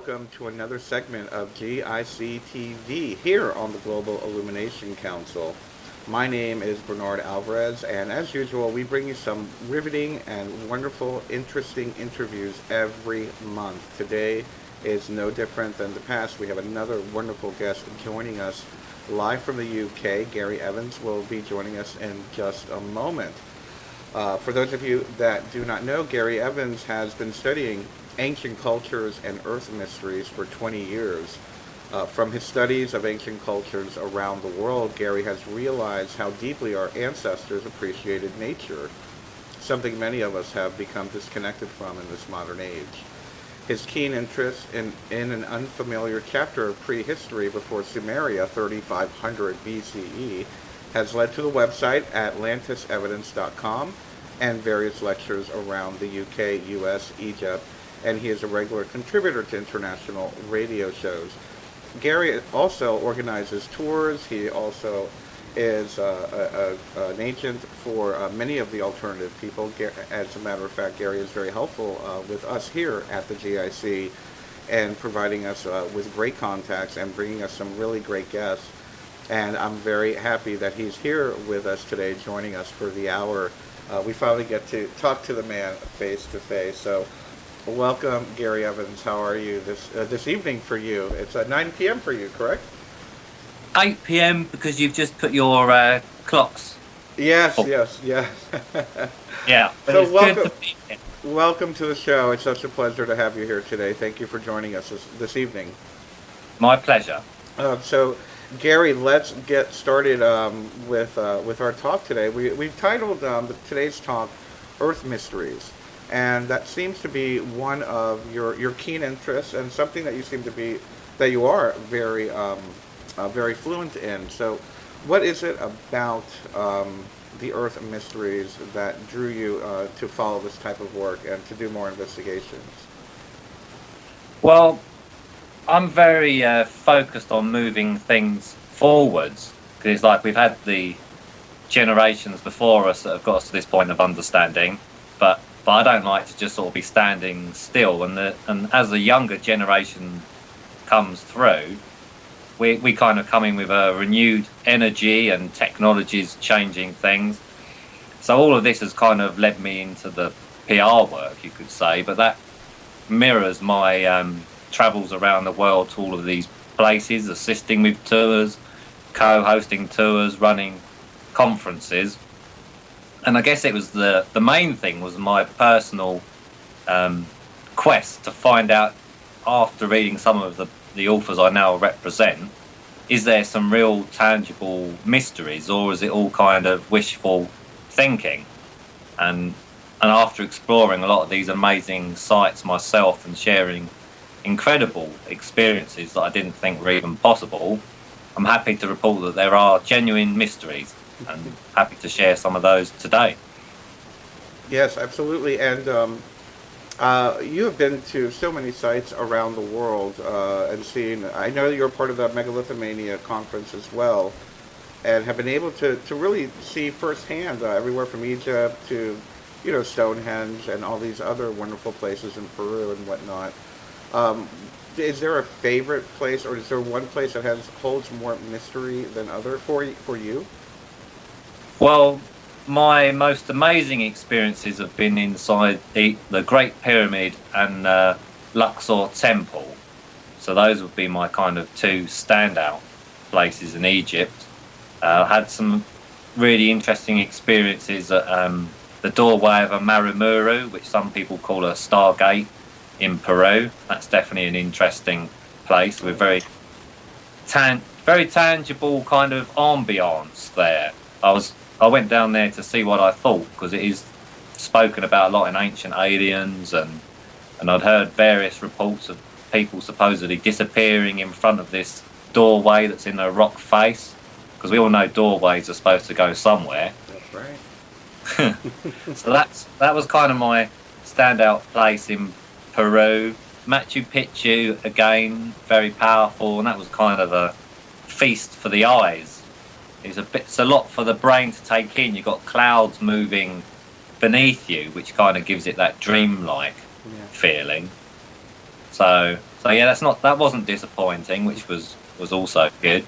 welcome to another segment of GIC TV here on the Global Illumination Council. My name is Bernard Alvarez, and as usual, we bring you some riveting and wonderful, interesting interviews every month. Today is no different than the past. We have another wonderful guest joining us live from the UK. Gary Evans will be joining us in just a moment. For those of you that do not know, Gary Evans has been studying ancient cultures and earth mysteries for 20 years. From his studies of ancient cultures around the world, Gary has realized how deeply our ancestors appreciated nature, something many of us have become disconnected from in this modern age. His keen interest in an unfamiliar chapter of prehistory before Sumeria, 3500 BCE, has led to the website atlantisevidence.com and various lectures around the UK, US, Egypt, and he is a regular contributor to international radio shows. Gary also organizes tours. He also is an agent for many of the alternative people. As a matter of fact, Gary is very helpful with us here at the GIC and providing us with great contacts and bringing us some really great guests. And I'm very happy that he's here with us today, joining us for the hour. We finally get to talk to the man face to face. So welcome, Gary Evans. How are you this evening for you? It's 9 p.m. for you, correct? 8 p.m. because you've just put your clocks. Yes, oh. yes. Yeah. So it's welcome, good to be here. welcome to the show. It's such a pleasure to have you here today. Thank you for joining us this evening. My pleasure. So, Gary, let's get started with our talk today. We've titled today's talk "Earth Mysteries." And that seems to be one of your keen interests and something that you are very very fluent in. So, what is it about the Earth mysteries that drew you to follow this type of work and to do more investigations? Well, I'm very focused on moving things forwards, because it's like we've had the generations before us that have got us to this point of understanding, but I don't like to just sort of be standing still. And as the younger generation comes through, we kind of come in with a renewed energy and technologies changing things. So all of this has kind of led me into the PR work, you could say, but that mirrors my travels around the world to all of these places, assisting with tours, co-hosting tours, running conferences. And I guess it was the main thing was my personal quest to find out, after reading some of the authors I now represent, is there some real tangible mysteries, or is it all kind of wishful thinking? And after exploring a lot of these amazing sites myself and sharing incredible experiences that I didn't think were even possible, I'm happy to report that there are genuine mysteries, and happy to share some of those today. Yes, absolutely. And you have been to so many sites around the world and seen. I know you're part of the Megalithomania conference as well, and have been able to really see firsthand everywhere from Egypt to Stonehenge and all these other wonderful places in Peru and whatnot. Is there a favorite place, or is there one place that holds more mystery than other for you? Well, my most amazing experiences have been inside the Great Pyramid and Luxor Temple. So those would be my kind of two standout places in Egypt. I had some really interesting experiences at the doorway of a Marumuru, which some people call a Stargate, in Peru. That's definitely an interesting place with very tangible kind of ambience there. I went down there to see what I thought, because it is spoken about a lot in Ancient Aliens, and I'd heard various reports of people supposedly disappearing in front of this doorway that's in a rock face, because we all know doorways are supposed to go somewhere. That's right. So that was kind of my standout place in Peru. Machu Picchu, again, very powerful, and that was kind of a feast for the eyes. It's a lot for the brain to take in. You've got clouds moving beneath you, which kind of gives it that dreamlike feeling. So So yeah, that wasn't disappointing, which was also good.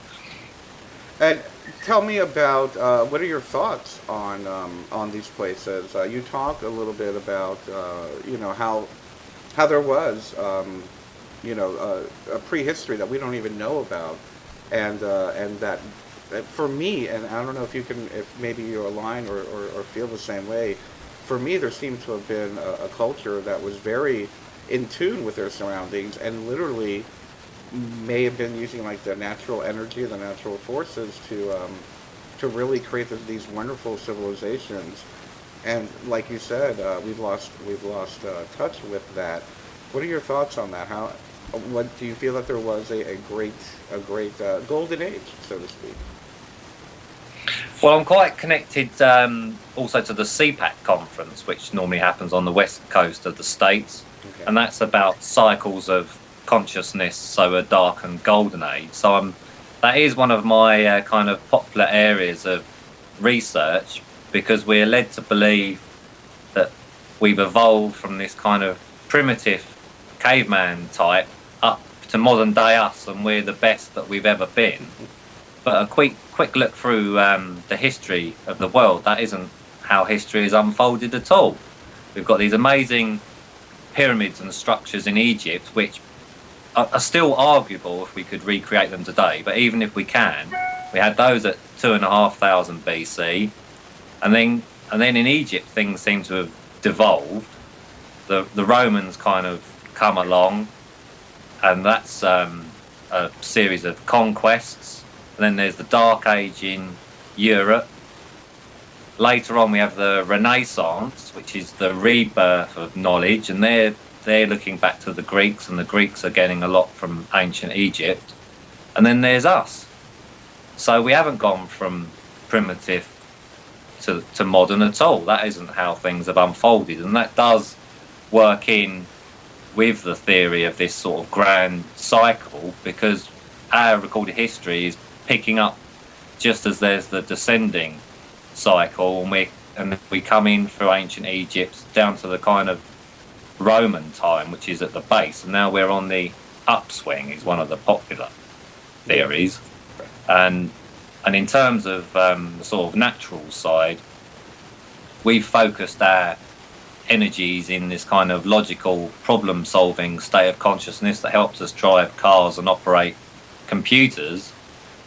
And tell me about what are your thoughts on these places? You talk a little bit about how there was a prehistory that we don't even know about, and that for me, and I don't know if you can, if maybe you align or feel the same way. For me, there seems to have been a culture that was very in tune with their surroundings and literally may have been using like the natural energy, the natural forces to really create these wonderful civilizations. And like you said, we've lost touch with that. What are your thoughts on that? How what do you feel that there was a great golden age, so to speak? Well, I'm quite connected also to the CPAK conference, which normally happens on the west coast of the States, Okay. and that's about cycles of consciousness, so a dark and golden age. So that is one of my kind of popular areas of research, because we're led to believe that we've evolved from this kind of primitive caveman type up to modern day us, and we're the best that we've ever been. But a quick look through the history of the world, that isn't how history is unfolded at all. We've got these amazing pyramids and structures in Egypt, which are still arguable if we could recreate them today. But even if we can, we had those at 2,500 BC, and then in Egypt things seem to have devolved. The Romans kind of come along, and that's a series of conquests. And then there's the Dark Age in Europe. Later on, we have the Renaissance, which is the rebirth of knowledge, and they're looking back to the Greeks, and the Greeks are getting a lot from ancient Egypt. And then there's us. So we haven't gone from primitive to modern at all. That isn't how things have unfolded, and that does work in with the theory of this sort of grand cycle, because our recorded history is picking up just as there's the descending cycle, and we come in through ancient Egypt down to the kind of Roman time, which is at the base, and now we're on the upswing, is one of the popular theories. And in terms of the sort of natural side, we've focused our energies in this kind of logical problem solving state of consciousness that helps us drive cars and operate computers.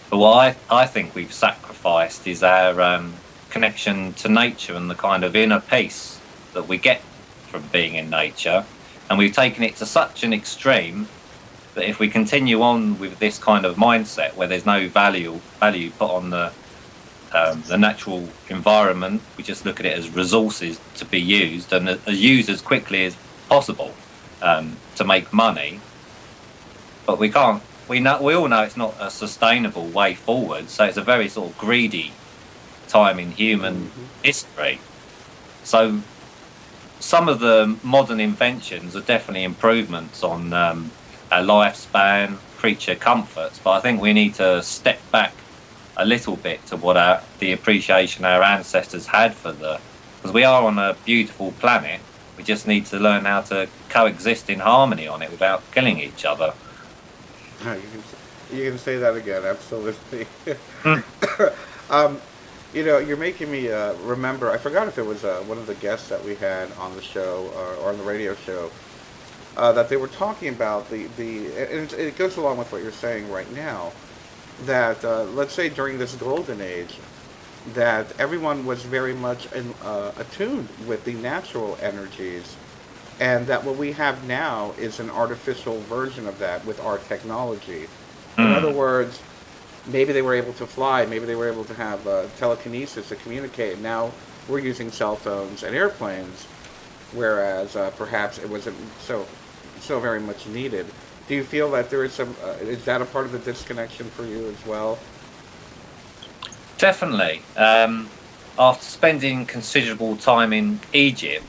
But what I think we've sacrificed is our connection to nature and the kind of inner peace that we get from being in nature. And we've taken it to such an extreme that if we continue on with this kind of mindset where there's no value put on the natural environment, we just look at it as resources to be used and used as quickly as possible to make money. But we can't. We all know it's not a sustainable way forward. So it's a very sort of greedy time in human history. So some of the modern inventions are definitely improvements on our lifespan, creature comforts. But I think we need to step back a little bit to what the appreciation our ancestors had for because we are on a beautiful planet. We just need to learn how to coexist in harmony on it without killing each other. You can say that again, absolutely. You're making me remember. I forgot if it was one of the guests that we had on the show or on the radio show that they were talking about and it goes along with what you're saying right now. That let's say during this golden age, that everyone was very much attuned with the natural energies, and that what we have now is an artificial version of that with our technology. In other words, maybe they were able to fly, maybe they were able to have telekinesis to communicate. Now we're using cell phones and airplanes, whereas perhaps it wasn't so very much needed. Do you feel that there is is that a part of the disconnection for you as well? Definitely. After spending considerable time in Egypt,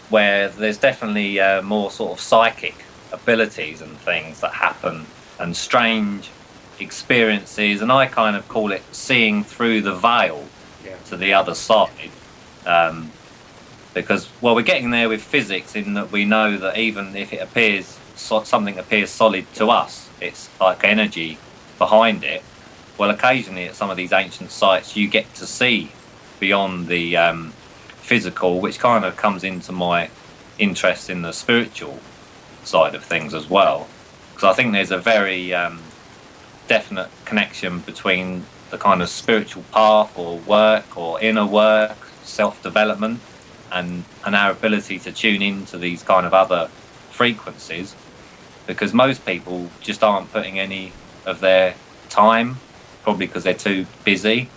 where there's definitely more sort of psychic abilities and things that happen and strange experiences, and I kind of call it seeing through the veil to the other side. Because, well, we're getting there with physics in that we know that even if it appears something appears solid to us. It's like energy behind it. Well, occasionally at some of these ancient sites, you get to see beyond the physical, which kind of comes into my interest in the spiritual side of things as well. Because I think there's a very definite connection between the kind of spiritual path or work or inner work, self-development, and our ability to tune into these kind of other frequencies, because most people just aren't putting any of their time, probably because they're too busy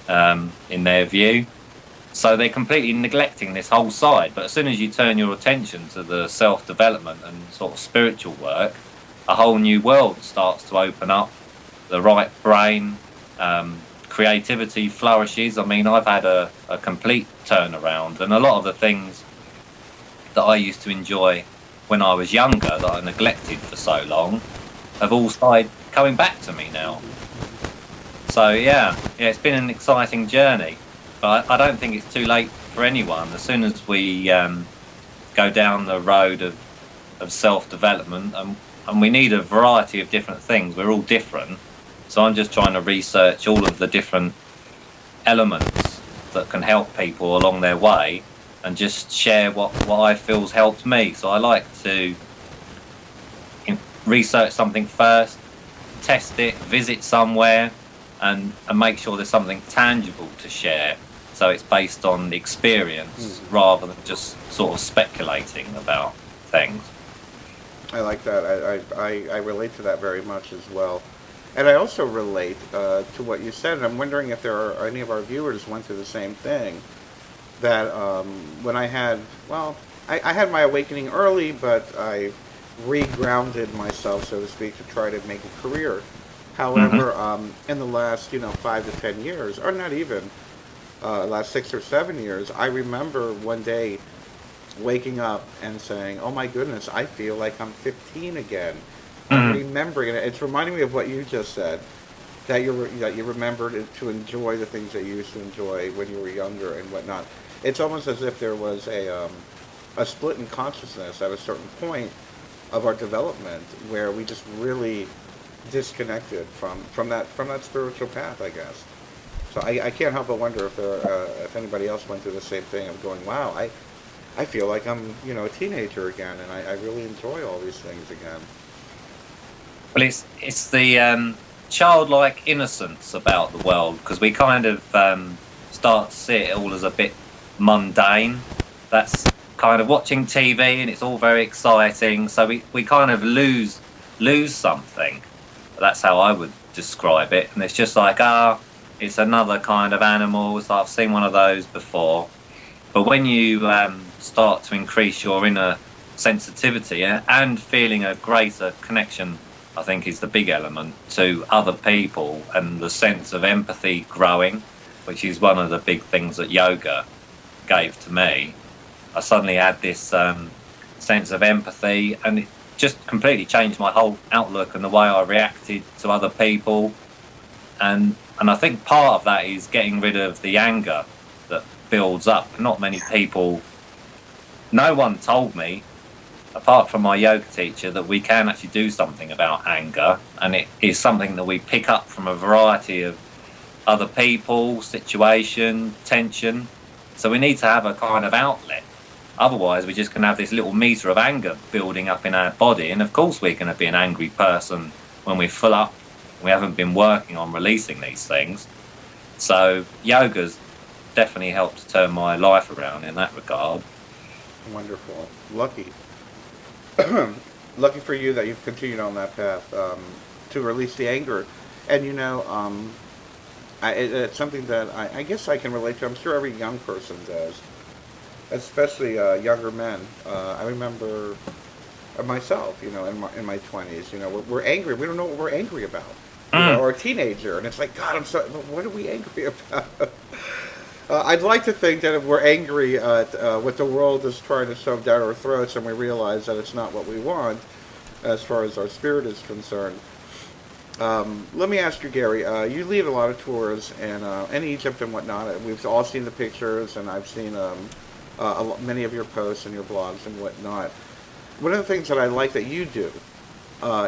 in their view, so they're completely neglecting this whole side. But as soon as you turn your attention to the self-development and sort of spiritual work, a whole new world starts to open up. The right brain, creativity flourishes. I mean, I've had a complete turnaround, and a lot of the things that I used to enjoy when I was younger, that I neglected for so long, have all started coming back to me now. So yeah, it's been an exciting journey, but I don't think it's too late for anyone. As soon as we go down the road of self-development, and we need a variety of different things. We're all different. So I'm just trying to research all of the different elements that can help people along their way, and just share what I feel's helped me. So I like to research something first, test it, visit somewhere, and make sure there's something tangible to share. So it's based on experience rather than just sort of speculating about things. I like that. I relate to that very much as well. And I also relate to what you said, and I'm wondering if there are any of our viewers went through the same thing. That when I had, I had my awakening early, but I regrounded myself, so to speak, to try to make a career. However, in the last, 5 to 10 years, or not even, last 6 or 7 years, I remember one day waking up and saying, "Oh my goodness, I feel like I'm 15 again." I'm remembering it. It's reminding me of what you just said, that you remembered to enjoy the things that you used to enjoy when you were younger and whatnot. It's almost as if there was a split in consciousness at a certain point of our development where we just really disconnected from that spiritual path, I guess. So I can't help but wonder if anybody else went through the same thing of going, "Wow, I feel like I'm a teenager again, and I really enjoy all these things again." Well, it's the childlike innocence about the world, because we kind of start to see it all as a bit mundane. That's kind of watching TV, and it's all very exciting. So we kind of lose something. That's how I would describe it. And it's just like, it's another kind of animal. So I've seen one of those before. But when you start to increase your inner sensitivity and feeling a greater connection, I think is the big element, to other people, and the sense of empathy growing, which is one of the big things that yoga gave to me. I suddenly had this sense of empathy, and it just completely changed my whole outlook and the way I reacted to other people. And I think part of that is getting rid of the anger that builds up. Not many people, no one told me, apart from my yoga teacher, that we can actually do something about anger, and it is something that we pick up from a variety of other people, situation, tension. So we need to have a kind of outlet. Otherwise, we're just going to have this little meter of anger building up in our body, and of course we're going to be an angry person when we're full up. We haven't been working on releasing these things. So yoga's definitely helped to turn my life around in that regard. Wonderful. Lucky. Lucky for you that you've continued on that path to release the anger. And it's something that I guess I can relate to. I'm sure every young person does, especially younger men. I remember myself, in my 20s. We're angry. We don't know what we're angry about. Or a teenager, and it's like, God, I'm sorry. What are we angry about? I'd like to think that if we're angry at what the world is trying to shove down our throats, and we realize that it's not what we want, as far as our spirit is concerned. Let me ask you, Gary. You lead a lot of tours in Egypt and whatnot. We've all seen the pictures, and I've seen many of your posts and your blogs and whatnot. one of the things that I like that you do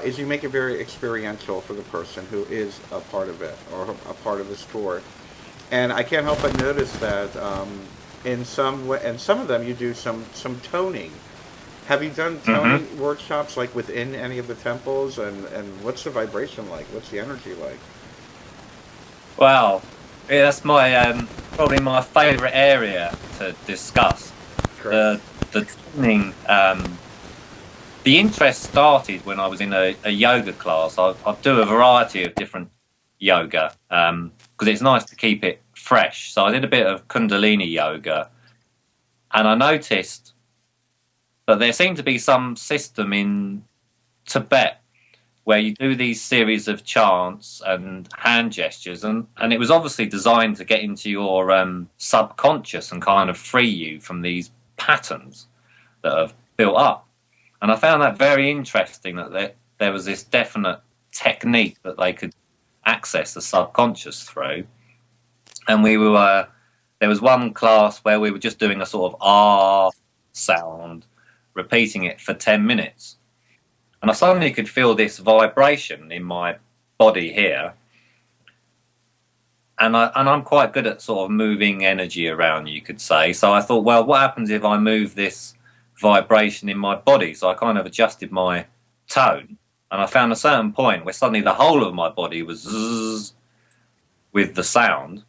is you make it very experiential for the person who is a part of it or a part of this tour. And I can't help but notice that in some way, and some of them you do some toning. Have you done Hmm. toning workshops like within any of the temples? And what's the vibration like? What's the energy like? Well, yeah, that's my probably my favourite area to discuss. Correct. The tuning. The interest started when I was in a yoga class. I do a variety of different yoga because it's nice to keep it fresh. So I did a bit of Kundalini yoga, and I noticed that there seemed to be some system in Tibet where you do these series of chants and hand gestures, and it was obviously designed to get into your subconscious and kind of free you from these patterns that have built up. And I found that very interesting that there was this definite technique that they could access the subconscious through. And there was one class where we were just doing a sort of ah sound, repeating it for 10 minutes. And I suddenly could feel this vibration in my body here. And I'm quite good at sort of moving energy around, you could say. So I thought, well, what happens if I move this vibration in my body? So I kind of adjusted my tone, and I found a certain point where suddenly the whole of my body was zzz with the sound.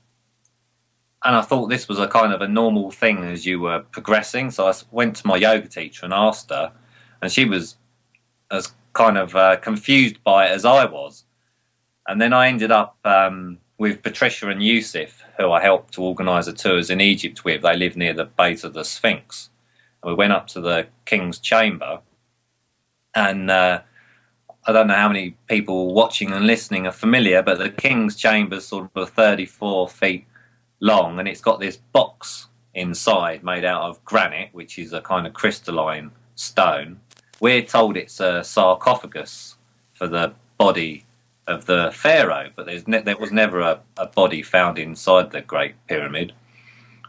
And I thought this was a kind of a normal thing as you were progressing. So I went to my yoga teacher and asked her, and she was as kind of confused by it as I was. And then I ended up with Patricia and Yusuf, who I helped to organise the tours in Egypt with. They live near the base of the Sphinx. And we went up to the King's Chamber, and I don't know how many people watching and listening are familiar, but the King's Chamber is sort of 34 feet long, and it's got this box inside made out of granite, which is a kind of crystalline stone. We're told it's a sarcophagus for the body of the pharaoh, but there was never a body found inside the Great Pyramid.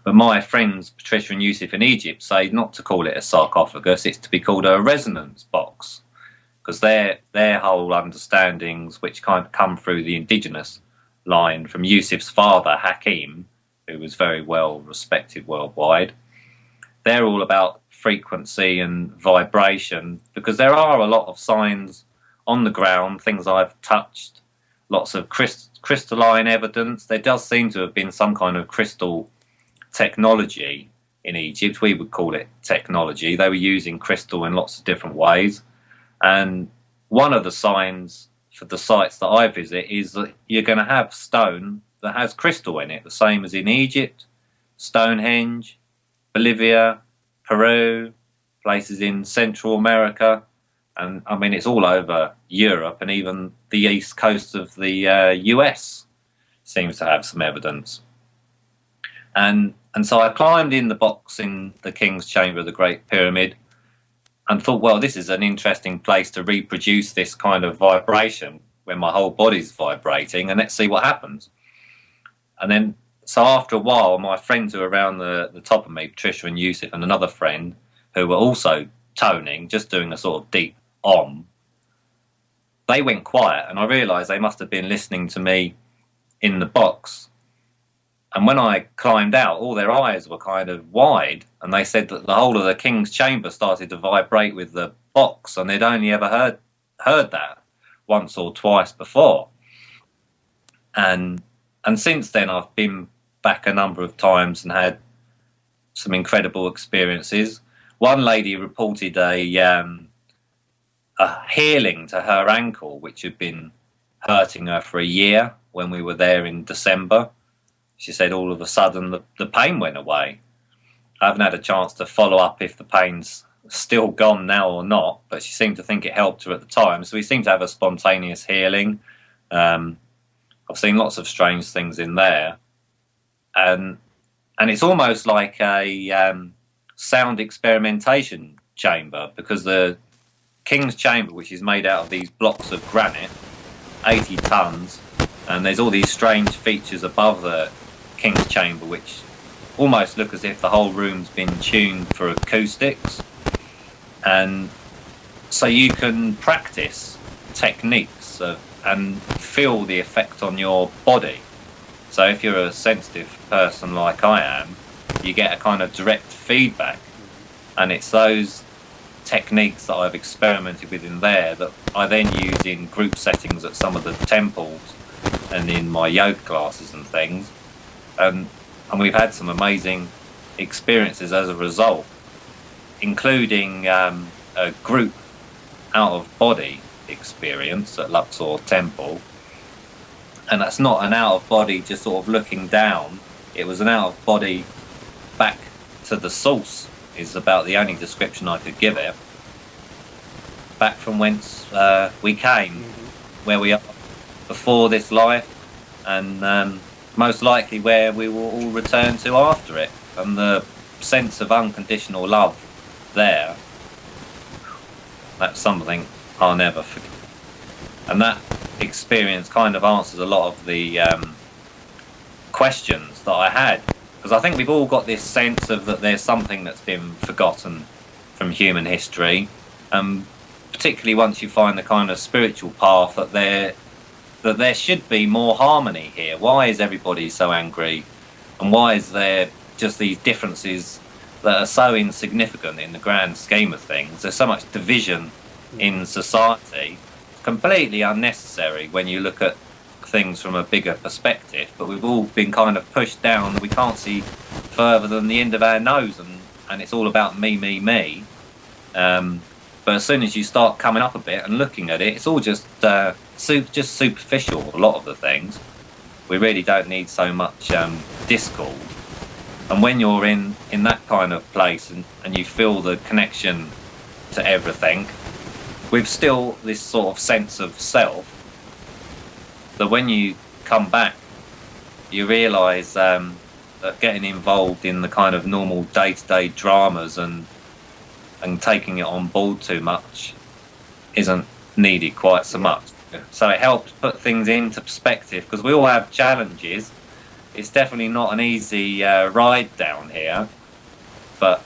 But my friends Patricia and Yusuf in Egypt say not to call it a sarcophagus; it's to be called a resonance box, because their whole understandings, which kind of come through the indigenous line from Yusuf's father Hakim, who was very well respected worldwide, they're all about frequency and vibration, because there are a lot of signs on the ground, things I've touched, lots of crystalline evidence. There does seem to have been some kind of crystal technology in Egypt. We would call it technology. They were using crystal in lots of different ways. And one of the signs for the sites that I visit is that you're going to have stone that has crystal in it, the same as in Egypt, Stonehenge, Bolivia, Peru, places in Central America, and I mean it's all over Europe, and even the east coast of the US seems to have some evidence. And so I climbed in the box in the King's Chamber of the Great Pyramid and thought, well, this is an interesting place to reproduce this kind of vibration when my whole body's vibrating, and let's see what happens. And then, so after a while, my friends who were around the top of me, Patricia and Yusuf, and another friend who were also toning, just doing a sort of deep om, they went quiet, and I realised they must have been listening to me in the box. And when I climbed out, all their eyes were kind of wide, and they said that the whole of the King's Chamber started to vibrate with the box, and they'd only ever heard that once or twice before. And since then, I've been back a number of times and had some incredible experiences. One lady reported a healing to her ankle, which had been hurting her for a year when we were there in December. She said all of a sudden the pain went away. I haven't had a chance to follow up if the pain's still gone now or not, but she seemed to think it helped her at the time. So we seem to have a spontaneous healing. I've seen lots of strange things in there. And it's almost like a sound experimentation chamber, because the King's Chamber, which is made out of these blocks of granite, 80 tons, and there's all these strange features above the King's Chamber which almost look as if the whole room's been tuned for acoustics. And so you can practice techniques and feel the effect on your body. So if you're a sensitive person like I am, you get a kind of direct feedback, and it's those techniques that I've experimented with in there that I then use in group settings at some of the temples and in my yoga classes and things, and we've had some amazing experiences as a result, including a group out of body experience at Luxor Temple. And that's not an out of body just sort of looking down, it was an out of body back to the source, is about the only description I could give it. Back from whence we came, where we are before this life, and most likely where we will all return to after it. And the sense of unconditional love there, that's something I'll never forget. And that experience kind of answers a lot of the questions that I had, because I think we've all got this sense of that there's something that's been forgotten from human history, particularly once you find the kind of spiritual path that there should be more harmony here. Why is everybody so angry, and why is there just these differences that are so insignificant in the grand scheme of things? There's so much division in society, completely unnecessary when you look at things from a bigger perspective, but we've all been kind of pushed down. We can't see further than the end of our nose, and it's all about me. But as soon as you start coming up a bit and looking at it, it's all just superficial, a lot of the things. We really don't need so much discord. And when you're in that kind of place and you feel the connection to everything, with still this sort of sense of self, that when you come back, you realise that getting involved in the kind of normal day-to-day dramas and taking it on board too much isn't needed quite so much. So it helps put things into perspective, because we all have challenges. It's definitely not an easy ride down here, but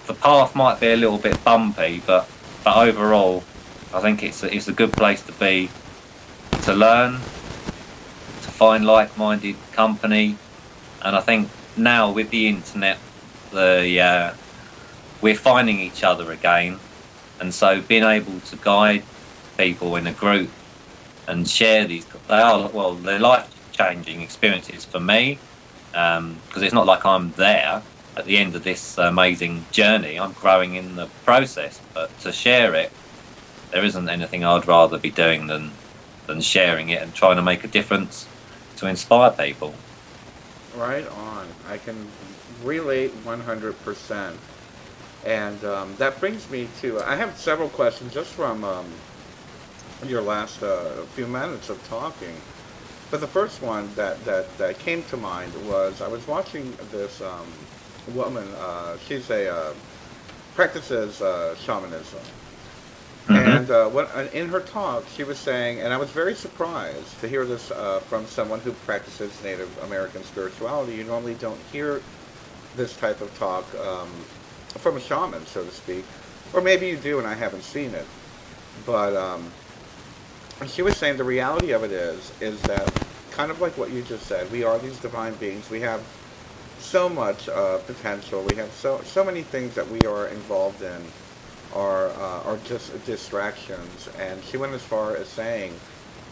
the path might be a little bit bumpy, but overall I think it's a good place to be, to learn, to find like-minded company. And I think now with the internet, we're finding each other again, and so being able to guide people in a group and share these, they're life-changing experiences for me, because it's not like I'm there at the end of this amazing journey. I'm growing in the process, but to share it, there isn't anything I'd rather be doing than sharing it and trying to make a difference to inspire people. Right on. I can relate 100%. And that brings me to, I have several questions just from your last few minutes of talking. But the first one that came to mind was, I was watching this woman, she's practices shamanism. And in her talk, she was saying, and I was very surprised to hear this from someone who practices Native American spirituality. You normally don't hear this type of talk from a shaman, so to speak. Or maybe you do and I haven't seen it. But she was saying the reality of it is that, kind of like what you just said, we are these divine beings. We have so much potential. We have so many things that we are involved in are just distractions. And she went as far as saying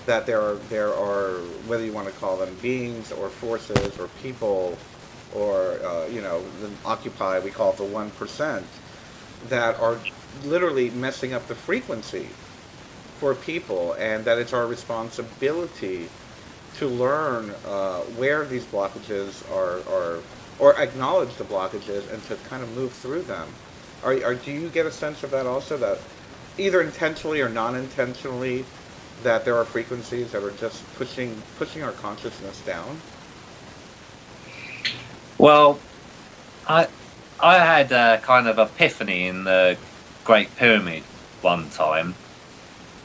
that there are whether you want to call them beings or forces or people or the Occupy, we call it the 1%, that are literally messing up the frequency for people, and that it's our responsibility to learn where these blockages are, or acknowledge the blockages and to kind of move through them. Do you get a sense of that also, that either intentionally or non-intentionally, that there are frequencies that are just pushing our consciousness down? Well, I had a kind of epiphany in the Great Pyramid one time,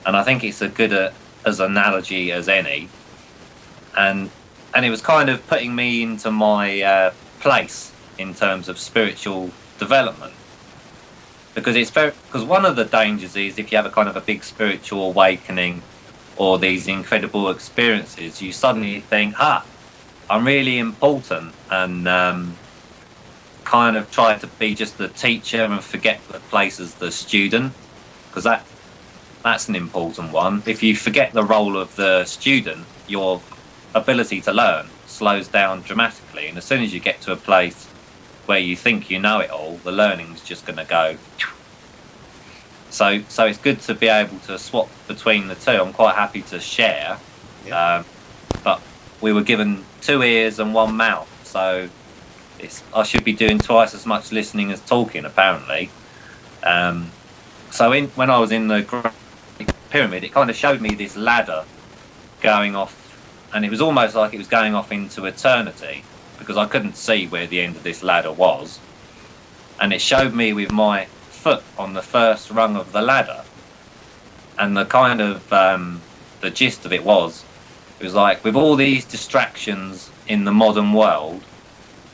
and I think it's as good as analogy as any. And it was kind of putting me into my place in terms of spiritual development, because one of the dangers is if you have a kind of a big spiritual awakening or these incredible experiences, you suddenly think, I'm really important, and kind of try to be just the teacher and forget the place as the student, because that's an important one. If you forget the role of the student, your ability to learn slows down dramatically, and as soon as you get to a place where you think you know it all, the learning's just going to go. So it's good to be able to swap between the two. I'm quite happy to share, but we were given 2 ears and 1 mouth, so I should be doing twice as much listening as talking, apparently. So when I was in the Great Pyramid, it kind of showed me this ladder going off, and it was almost like it was going off into eternity, because I couldn't see where the end of this ladder was, and it showed me with my foot on the first rung of the ladder, and the kind of the gist of it was like, with all these distractions in the modern world,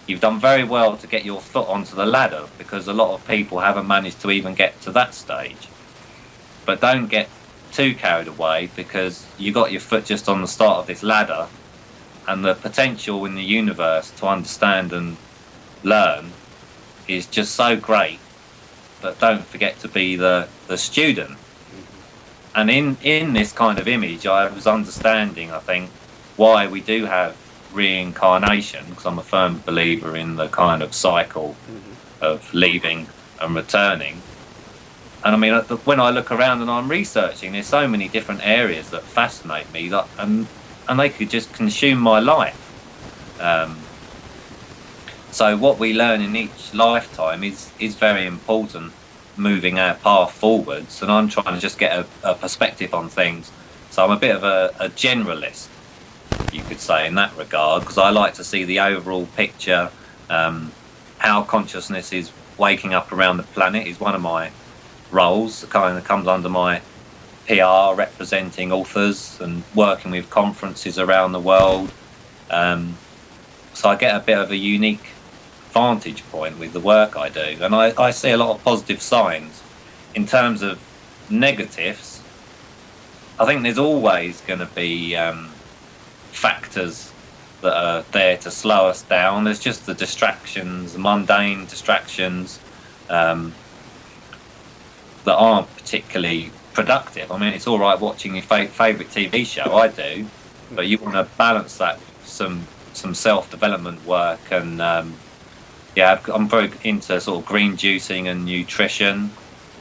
you've done very well to get your foot onto the ladder, because a lot of people haven't managed to even get to that stage. But don't get too carried away, because you got your foot just on the start of this ladder, and the potential in the universe to understand and learn is just so great. But don't forget to be the student. And in this kind of image, I was understanding, I think, why we do have reincarnation, because I'm a firm believer in the kind of cycle of leaving and returning. And I mean, when I look around and I'm researching, there's so many different areas that fascinate me, and they could just consume my life. So what we learn in each lifetime is very important, moving our path forwards. And I'm trying to just get a perspective on things. So I'm a bit of a generalist, you could say, in that regard, because I like to see the overall picture. How consciousness is waking up around the planet is one of my roles. It kind of comes under my PR, representing authors and working with conferences around the world. So I get a bit of a unique vantage point with the work I do, and I see a lot of positive signs. In terms of negatives, I think there's always going to be factors that are there to slow us down. There's just the distractions, the mundane distractions that aren't particularly productive. I mean, it's all right watching your favourite TV show, I do, but you want to balance that with some self-development work. And I'm very into sort of green juicing and nutrition,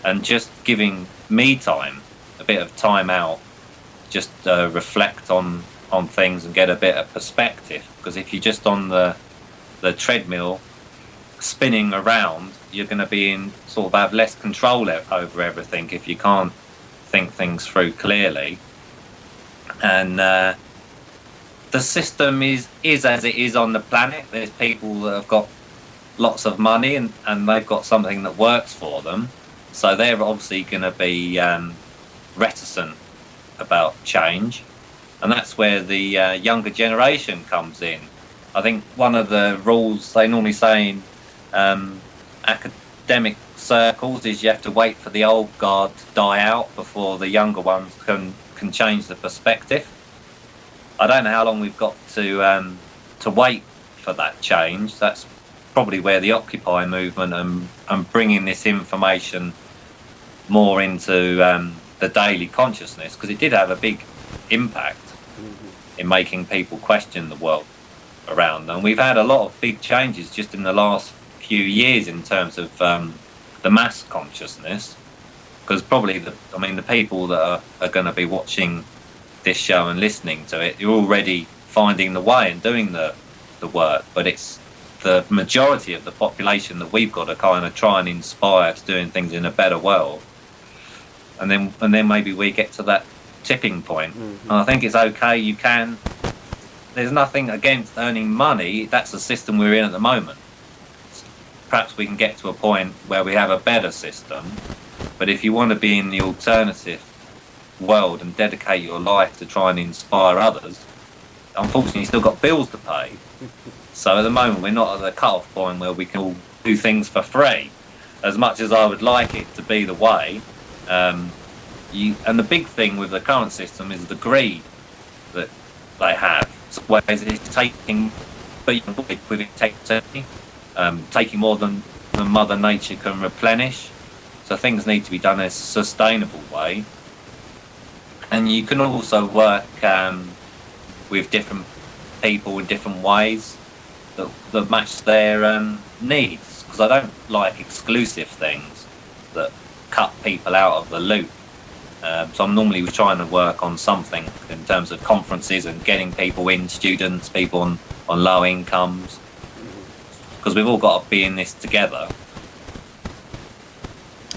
and just giving me time, a bit of time out, just reflect on things and get a bit of perspective. Because if you're just on the treadmill spinning around, you're going to be in sort of have less control over everything if you can't think things through clearly. And the system is as it is on the planet. There's people that have got lots of money and they've got something that works for them, so they're obviously going to be reticent about change, and that's where the younger generation comes in. I think one of the rules they normally say in academic circles is you have to wait for the old guard to die out before the younger ones can change the perspective. I don't know how long we've got to wait for that change. That's probably where the Occupy movement and bringing this information more into the daily consciousness, because it did have a big impact in making people question the world around them. We've had a lot of big changes just in the last few years in terms of the mass consciousness, because probably the people that are going to be watching this show and listening to it, you're already finding the way and doing the work, but it's the majority of the population that we've got to kind of try and inspire to doing things in a better world. And then maybe we get to that tipping point. And I think it's okay. There's nothing against earning money. That's the system we're in at the moment. Perhaps we can get to a point where we have a better system. But if you want to be in the alternative world and dedicate your life to try and inspire others, unfortunately you've still got bills to pay. So at the moment we're not at the cut-off point where we can all do things for free. as much as I would like it to be the way, and the big thing with the current system is the greed that they have. So whereas it's taking with integrity, taking more than Mother Nature can replenish. So things need to be done in a sustainable way. And you can also work with different people in different ways that match their needs. Because I don't like exclusive things that cut people out of the loop. So I'm normally trying to work on something in terms of conferences and getting people in, students, people on low incomes, because we've all got to be in this together.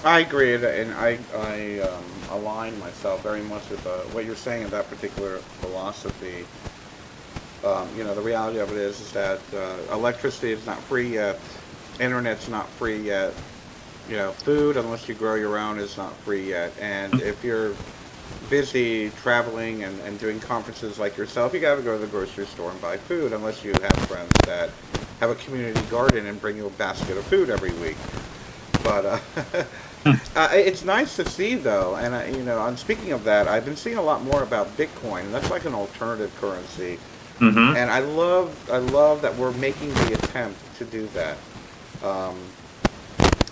I agree, and I align myself very much with what you're saying in that particular philosophy. The reality of it is that electricity is not free yet, internet's not free yet. Food, unless you grow your own, is not free yet. And if you're busy traveling and doing conferences like yourself, you got to go to the grocery store and buy food, unless you have friends that have a community garden and bring you a basket of food every week. But it's nice to see, though, and on speaking of that, I've been seeing a lot more about Bitcoin, and that's like an alternative currency. Mm-hmm. And I love that we're making the attempt to do that.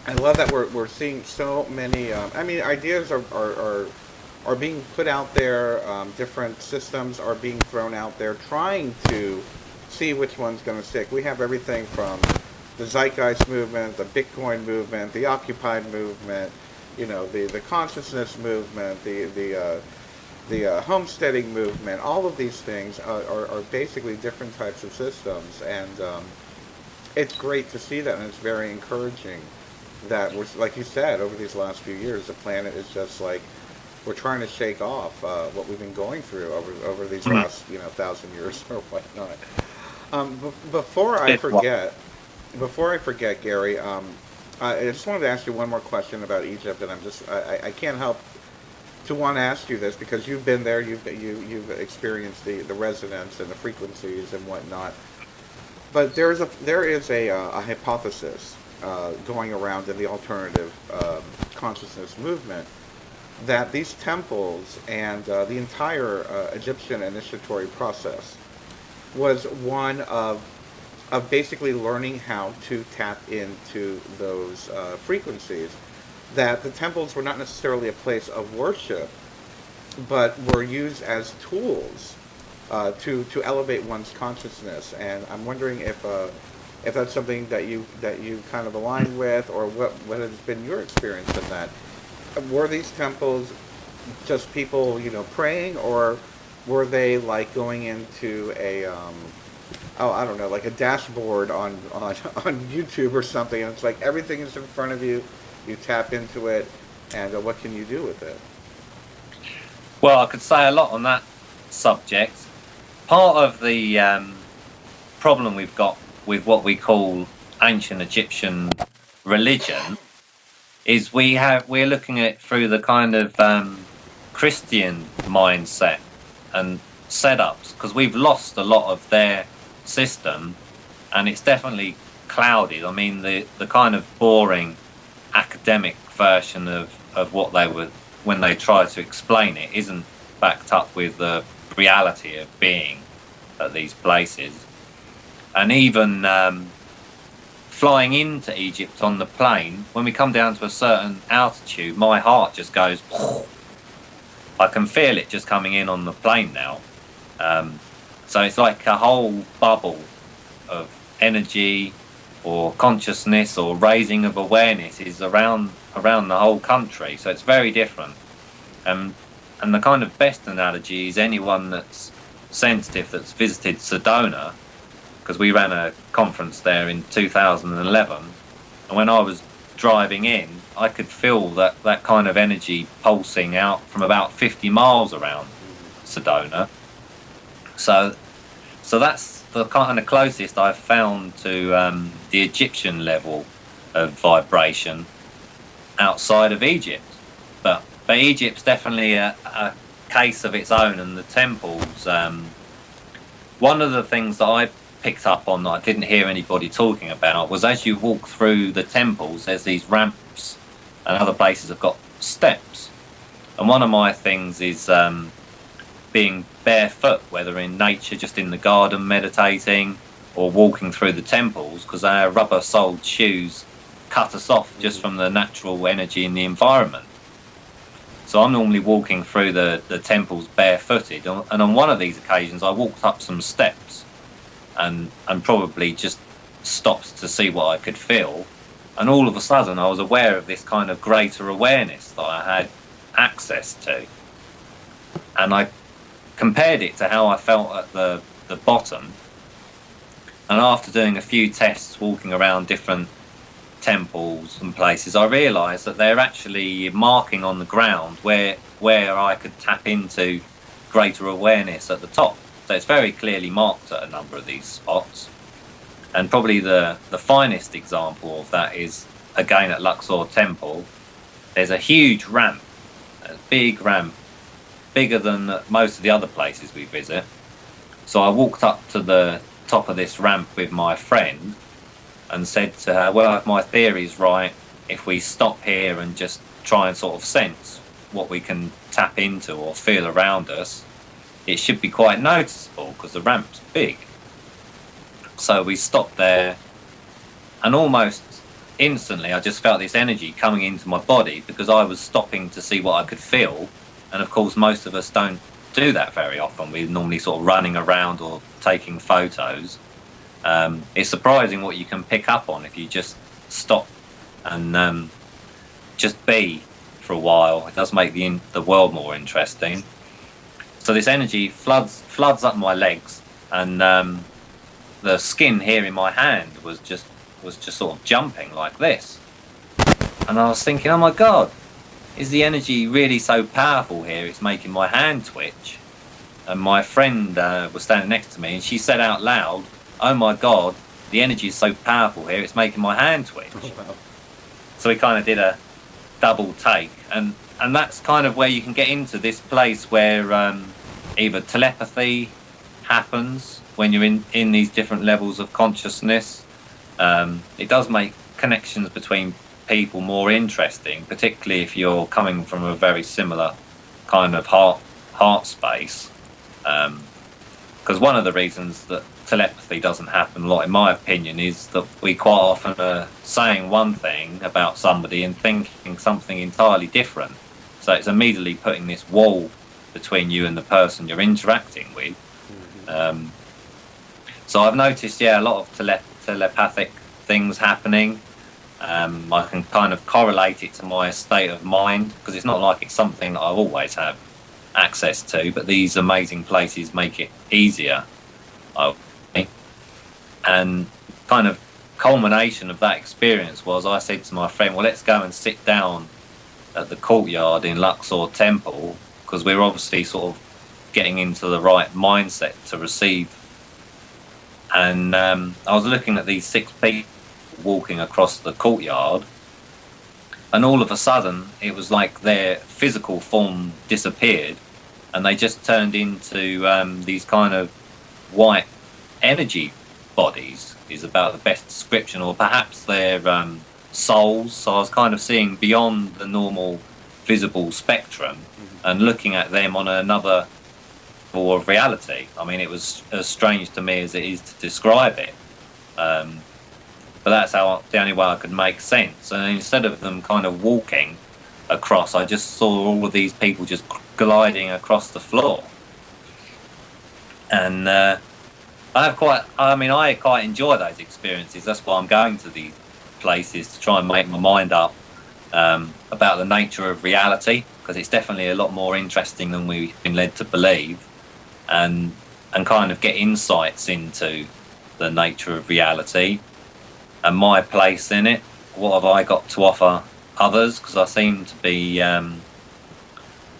I love that we're seeing so many. Ideas are being put out there. Different systems are being thrown out there, trying to see which one's going to stick. We have everything from the Zeitgeist movement, the Bitcoin movement, the Occupy movement, the consciousness movement, the homesteading movement. All of these things are basically different types of systems, and it's great to see that, and it's very encouraging that we're, like you said, over these last few years, the planet is just like we're trying to shake off what we've been going through over these last 1,000 years or whatnot. Before I forget, Gary, I just wanted to ask you one more question about Egypt, and I can't help to want to ask you this because you've been there, you've experienced the resonance and the frequencies and whatnot. But there is a hypothesis going around in the alternative consciousness movement that these temples and the entire Egyptian initiatory process was one of basically learning how to tap into those frequencies. That the temples were not necessarily a place of worship, but were used as tools to elevate one's consciousness. And I'm wondering if that's something that you kind of align with, or what has been your experience in that. Were these temples just people, praying, or were they like going into a I don't know, like a dashboard on YouTube or something, and it's like everything is in front of you, you tap into it, and what can you do with it? Well, I could say a lot on that subject. Part of the problem we've got with what we call ancient Egyptian religion is we're looking at it through the kind of Christian mindset and setups, because we've lost a lot of their system, and it's definitely clouded. I mean, the kind of boring academic version of what they were when they try to explain it isn't backed up with the reality of being at these places. And even flying into Egypt on the plane, when we come down to a certain altitude, my heart just goes, I can feel it just coming in on the plane now. So it's like a whole bubble of energy or consciousness or raising of awareness is around the whole country. So it's very different. And the kind of best analogy is anyone that's sensitive, that's visited Sedona, because we ran a conference there in 2011. And when I was driving in, I could feel that kind of energy pulsing out from about 50 miles around Sedona. So that's the kind of closest I've found to the Egyptian level of vibration outside of Egypt. But Egypt's definitely a case of its own, and the temples. One of the things that I picked up on that I didn't hear anybody talking about was as you walk through the temples, there's these ramps, and other places have got steps. And one of my things is being barefoot, whether in nature, just in the garden meditating, or walking through the temples, because our rubber-soled shoes cut us off just from the natural energy in the environment. So I'm normally walking through the temples barefooted, and on one of these occasions I walked up some steps and probably just stopped to see what I could feel, and all of a sudden I was aware of this kind of greater awareness that I had access to, and I compared it to how I felt at the bottom. And after doing a few tests walking around different temples and places, I realised that they're actually marking on the ground where I could tap into greater awareness at the top. So it's very clearly marked at a number of these spots. And probably the finest example of that is, again, at Luxor Temple. There's a huge ramp, a big ramp, bigger than most of the other places we visit. So I walked up to the top of this ramp with my friend and said to her, well, if my theory's right, if we stop here and just try and sort of sense what we can tap into or feel around us, it should be quite noticeable because the ramp's big. So we stopped there, and almost instantly I just felt this energy coming into my body because I was stopping to see what I could feel. And of course most of us don't do that very often. We're normally sort of running around or taking photos. It's surprising what you can pick up on if you just stop and just be for a while. It does make the world more interesting. So this energy floods up my legs, and the skin here in my hand was just sort of jumping like this. And I was thinking, oh my God, is the energy really so powerful here? It's making my hand twitch. And my friend was standing next to me, and she said out loud, oh my God, the energy is so powerful here, it's making my hand twitch. Oh, wow. So we kind of did a double take, and that's kind of where you can get into this place where either telepathy happens when you're in these different levels of consciousness. It does make connections between people more interesting, particularly if you're coming from a very similar kind of heart space. Because one of the reasons that telepathy doesn't happen a lot, in my opinion, is that we quite often are saying one thing about somebody and thinking something entirely different. So it's immediately putting this wall between you and the person you're interacting with. So I've noticed, a lot of telepathic things happening. I can kind of correlate it to my state of mind, because it's not like it's something that I always have access to, but these amazing places make it easier. And kind of culmination of that experience was I said to my friend, well, let's go and sit down at the courtyard in Luxor Temple, because we're obviously sort of getting into the right mindset to receive. And I was looking at these 6 people walking across the courtyard, and all of a sudden it was like their physical form disappeared, and they just turned into these kind of white energy bodies, is about the best description, or perhaps their souls. So I was kind of seeing beyond the normal visible spectrum and looking at them on another level of reality. I mean, it was as strange to me as it is to describe it. But that's the only way I could make sense. And instead of them kind of walking across, I just saw all of these people just gliding across the floor. And I quite enjoy those experiences. That's why I'm going to these places, to try and make my mind up about the nature of reality, because it's definitely a lot more interesting than we've been led to believe, and kind of get insights into the nature of reality and my place in it. What have I got to offer others? Because I seem to be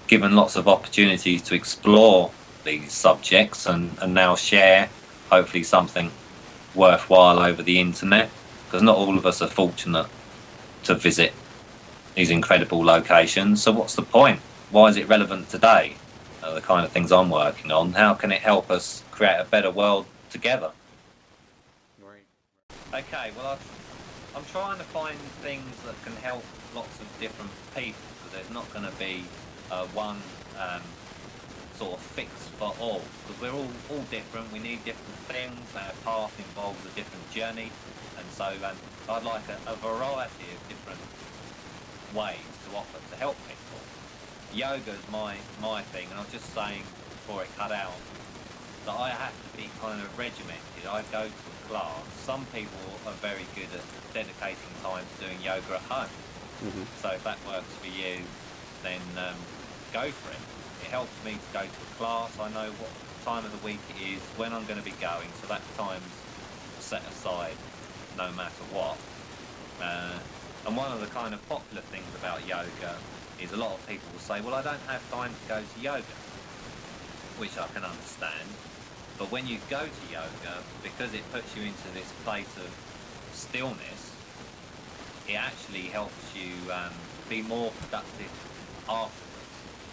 given lots of opportunities to explore these subjects and now share hopefully something worthwhile over the internet, because not all of us are fortunate to visit these incredible locations. So what's the point? Why is it relevant today? The kind of things I'm working on. How can it help us create a better world together? Okay, well, I'm trying to find things that can help lots of different people, because there's not going to be one sort of fix for all, because we're all different. We need different things. Our path involves a different journey, and so I'd like a variety of different ways to offer to help people. Yoga's my thing, and I was just saying before it cut out that I have to be kind of regimented. I go to a class. Some people are very good at dedicating time to doing yoga at home. So if that works for you, then go for it. It helps me to go to a class. I know what time of the week it is, when I'm going to be going, so that time's set aside no matter what. And one of the kind of popular things about yoga is a lot of people will say, well, I don't have time to go to yoga, which I can understand. But when you go to yoga, because it puts you into this place of stillness, it actually helps you be more productive afterwards.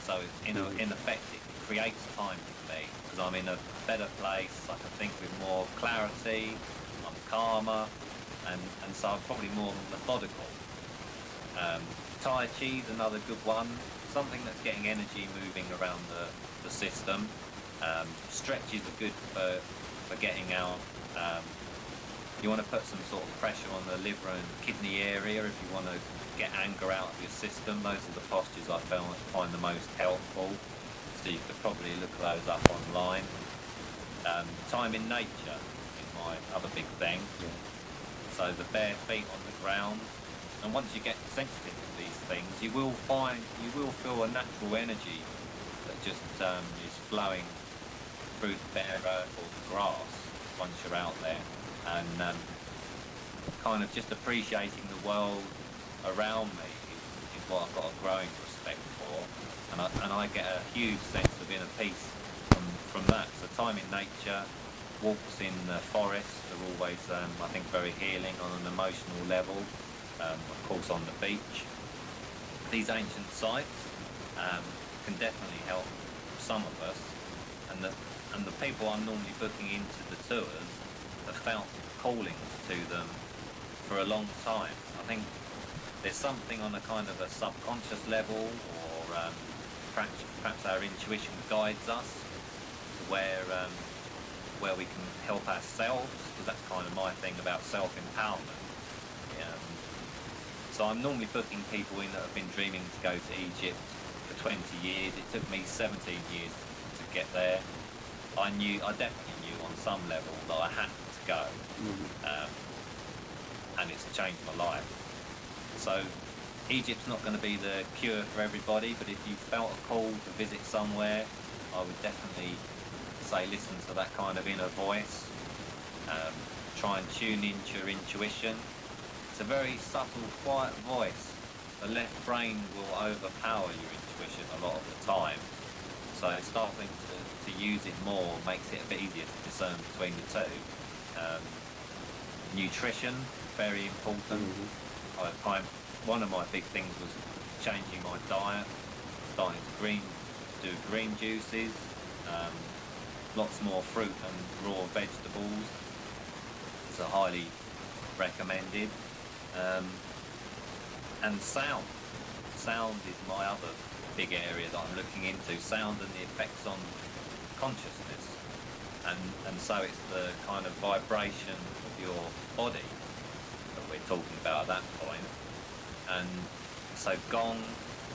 So in effect, it creates time for me, because I'm in a better place. I can think with more clarity. I'm calmer, and so I'm probably more methodical. Tai Chi is another good one. Something that's getting energy moving around the system. Stretches are good for getting out. You want to put some sort of pressure on the liver and kidney area if you want to get anger out of your system. Those are the postures I find the most helpful. So you could probably look those up online. Time in nature is my other big thing. So the bare feet on the ground. And once you get sensitive to these things, you will feel a natural energy that just is flowing through the bare earth or the grass once you're out there, and kind of just appreciating the world around me is what I've got a growing respect for, and I get a huge sense of inner peace from that. So time in nature, walks in the forest are always I think very healing on an emotional level. Of course on the beach. These ancient sites can definitely help some of us, and the people I'm normally booking into the tours have felt calling to them for a long time. I think there's something on a kind of a subconscious level, or perhaps our intuition guides us to where we can help ourselves, because that's kind of my thing about self-empowerment. So I'm normally booking people in that have been dreaming to go to Egypt for 20 years. It took me 17 years to get there. I definitely knew on some level that I had to go, and it's changed my life. So Egypt's not going to be the cure for everybody, but if you felt a call to visit somewhere, I would definitely say listen to that kind of inner voice. Try and tune into your intuition. It's a very subtle, quiet voice. The left brain will overpower your intuition a lot of the time. So starting to use it more makes it a bit easier to discern between the two. Nutrition, very important. One of my big things was changing my diet, starting to do green juices, lots more fruit and raw vegetables. It's highly recommended. And sound is my other big area that I'm looking into. Sound and the effects on consciousness, and so it's the kind of vibration of your body that we're talking about at that point. And so gong,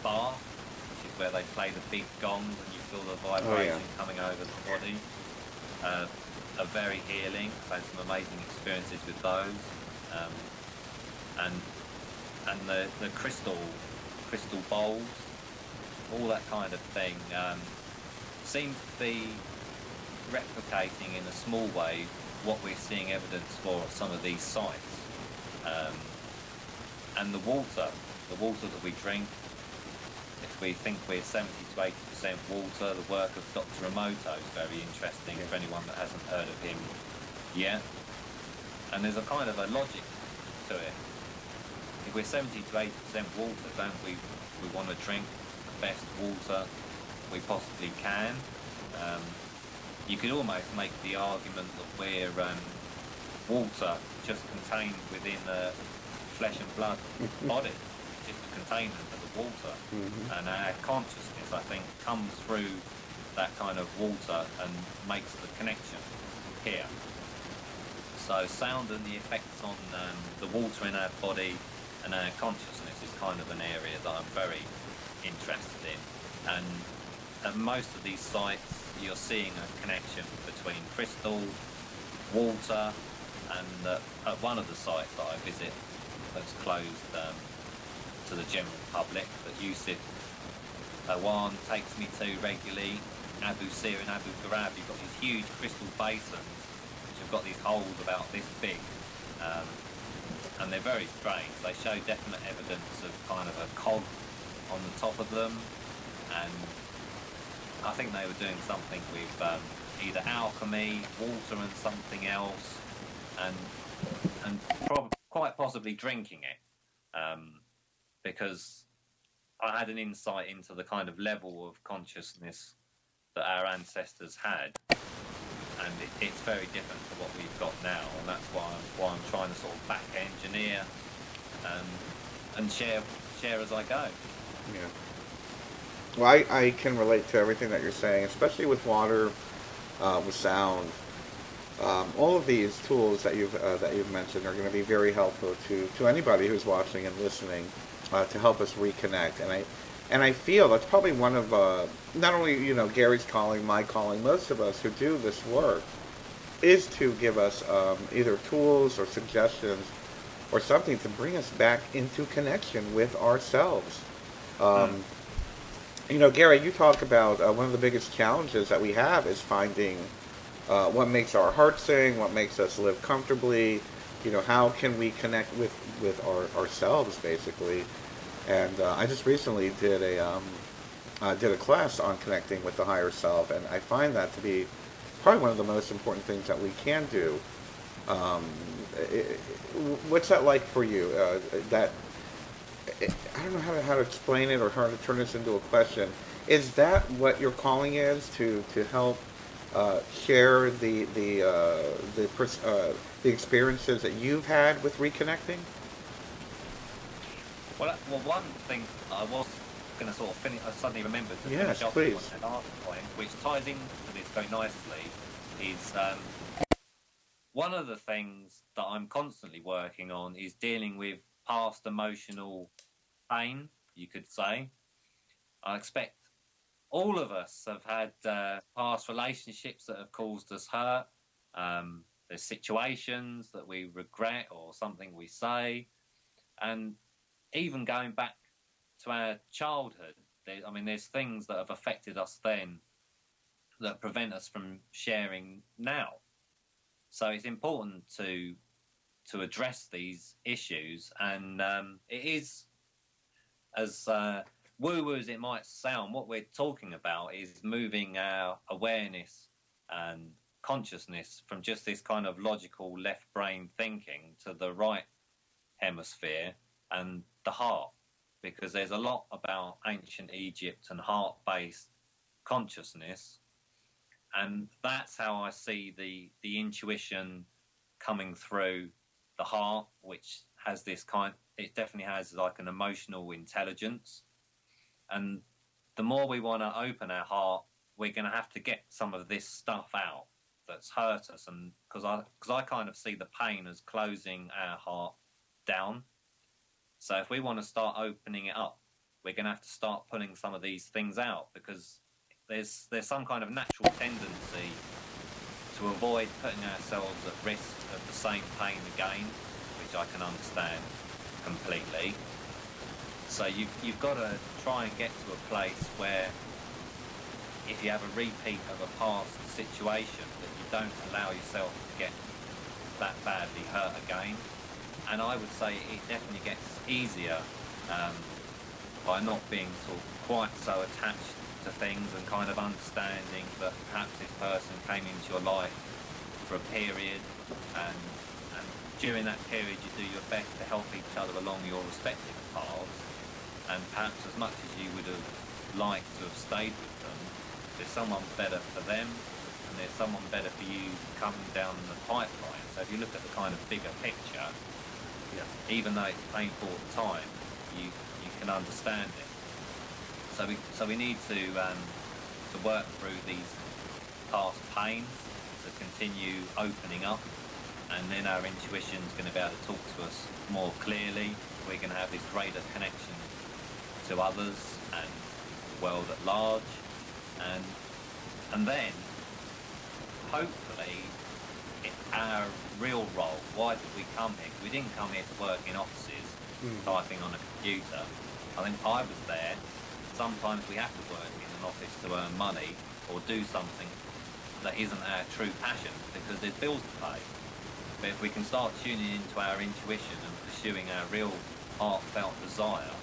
bar, which is where they play the big gongs and you feel the vibration coming over the body, are very healing. I've had some amazing experiences with those. And the crystal bowls, all that kind of thing, seems to be replicating in a small way what we're seeing evidence for at some of these sites. And the water that we drink, if we think we're 70 to 80% water, the work of Dr. Emoto is very interesting for anyone that hasn't heard of him yet. And there's a kind of a logic to it. If we're 70 to 80% water, don't we want to drink the best water we possibly can? You could almost make the argument that we're water just contained within a flesh and blood body, just a containment of the water. And our consciousness, I think, comes through that kind of water and makes the connection here. So sound and the effects on the water in our body and our consciousness is kind of an area that I'm very interested in. And at most of these sites, you're seeing a connection between crystal, water, and at one of the sites that I visit that's closed to the general public, that Yusuf Awan takes me to regularly, Abu Sir and Abu Ghurab, you've got these huge crystal basins which have got these holes about this big, and they're very strange. They show definite evidence of kind of a cog on the top of them, and I think they were doing something with either alchemy, water and something else, and quite possibly drinking it, because I had an insight into the kind of level of consciousness that our ancestors had, and it's very different to what we've got now, and that's why I'm trying to sort of back engineer and share as I go. Yeah. Well, I can relate to everything that you're saying, especially with water, with sound. All of these tools that you've mentioned are going to be very helpful to anybody who's watching and listening, to help us reconnect. And I feel that's probably one of not only Gary's calling, my calling, most of us who do this work, is to give us either tools or suggestions or something to bring us back into connection with ourselves. Gary, you talk about one of the biggest challenges that we have is finding what makes our heart sing, what makes us live comfortably. How can we connect with ourselves, basically. And I just recently did a class on connecting with the higher self, and I find that to be probably one of the most important things that we can do. What's that like for you? I don't know how to explain it or how to turn this into a question. Is that what your calling is, to help share the experiences that you've had with reconnecting? Well, one thing I was going to sort of finish, I suddenly remembered to Yes, finish off please. with my last point, which ties into this very nicely, is one of the things that I'm constantly working on is dealing with past emotional pain, you could say. I expect all of us have had past relationships that have caused us hurt. There's situations that we regret or something we say. And even going back to our childhood, there's things that have affected us then that prevent us from sharing now. So it's important to address these issues, and it is, as woo-woo as it might sound, what we're talking about is moving our awareness and consciousness from just this kind of logical left brain thinking to the right hemisphere and the heart, because there's a lot about ancient Egypt and heart-based consciousness, and that's how I see the intuition coming through the heart, which has it definitely has like an emotional intelligence. And the more we want to open our heart, we're going to have to get some of this stuff out that's hurt us, and because I kind of see the pain as closing our heart down. So if we want to start opening it up, we're going to have to start pulling some of these things out, because there's some kind of natural tendency to avoid putting ourselves at risk of the same pain again, which I can understand completely. So you've got to try and get to a place where, if you have a repeat of a past situation, that you don't allow yourself to get that badly hurt again. And I would say it definitely gets easier by not being sort of quite so attached to things, and kind of understanding that perhaps this person came into your life for a period, and during that period you do your best to help each other along your respective paths, and perhaps as much as you would have liked to have stayed with them, there's someone better for them, and there's someone better for you coming down the pipeline. So if you look at the kind of bigger picture, Yeah. even though it's painful at the time, you can understand it. So we need to work through these past pains to continue opening up, and then our intuition is going to be able to talk to us more clearly. We're going to have this greater connection to others and the world at large, and then hopefully our real role. Why did we come here? 'Cause we didn't come here to work in offices typing on a computer. I think I was there. Sometimes we have to work in an office to earn money or do something that isn't our true passion because there's bills to pay. But if we can start tuning into our intuition and pursuing our real heartfelt desire,